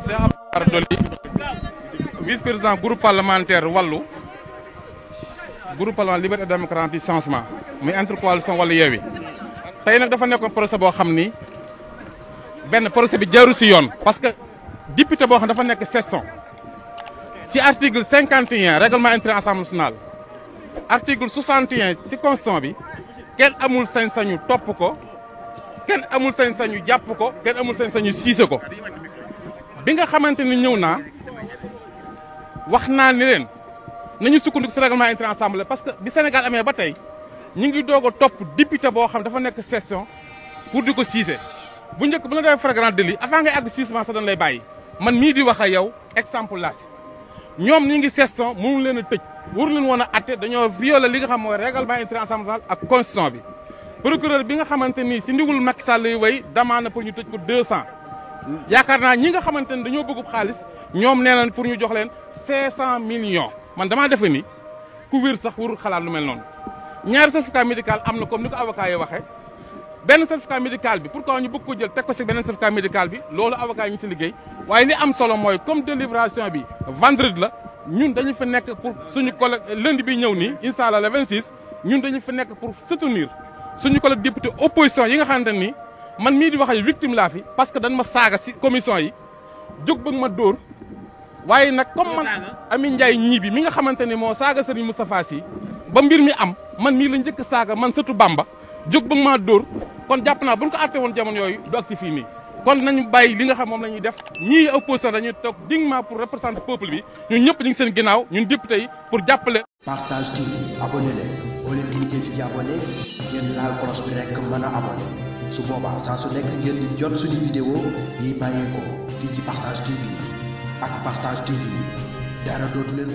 C'est Abdou Dolly, vice-président groupe parlementaire Wallu, groupe parlementaire Liberté démocratie changement, mais intercoalition Wallu Yewwi. Tey nag dafa nekkoon procès boo xam ni benn procès bi jaaru si yoon parce que député boo xam dafa nekk session ci article 51 règlement intérieur Assemblée nationale article 61 ci constitution bi kenn amul sañ-sañu topp ko kenn amul sañ-sañu jàpp ko kenn amul sañ-sañu siise ko bi nga xamante ni ñëw naa wax naa ni leen nañu sukkandiku ci règlement intérieur Assemblée parce que bi Sénégal amee ba tey ñu ngi doog a topp député boo xam dafa nekk session pour di ko siise bu njëkk bu la defee flagrant délit avant ngay àgg siisement sax dañ lay bàyyi man mii di wax ak yow exemple laa si ñoom ñu ngi session mënu leen a tëj waru leen woon a atte dañoo violer li nga xam mooy règlement intérieur Assemblée nationale ak constitution bi procureur bi nga xamante ni si ndigul Macky Sall lay way demande pour ñu tëj ko 200 yaakaar naa ñi nga xamante ni dañoo bëgg xaalis ñoom nee nañ pour ñu jox leen 500 millions man damaa defe ni ku wér sax warul xalaat lu mel noonu ñaari certificat médical am na comme ni ko avocat yi waxee benn certificat médical bi pourquoi ñu bëgg ko jël teg ko si beneen certificat médical bi loolu avocat yi ñu si liggéey waaye li am solo mooy comme délibération bi vendredi la ñun dañu fa nekk pour suñu collègue lundi bi ñëw nii incha allah le 26 ñun dañu fa nekk pour soutenir suñu collègue député opposition yi nga xamante ni man mii di wax ay victime laa fi parce que dañ ma saaga si commission yi jóg bëgg ma dóor waaye nag comme man Ami Ndiaye ñii bi mi nga xamante ni moo saaga Serigne Moustapha Sy ba mbir mi am man mii la njëkk saaga man sëtu Bamba jóg bëgg maa dóor kon jàpp naa bu ñu ko àtte woon jamono yooyu du ak si fii nii kon nañu bàyyi li nga xam moom la ñuy def ñii opposition dañuy toog dignement pour représenter peuple bi ñun ñëpp ñu ngi seen ginnaaw ñun député yi pour jàppale. Partage TV abonné leen boo leen cliquer fii ci abonné ngeen laal cloche bi rek mën a abonné su boobaa saa su nekk ngeen di jot suñu vidéo yi bàyyeekoo fii ci Partage TV ak Partage TV dara dootu leen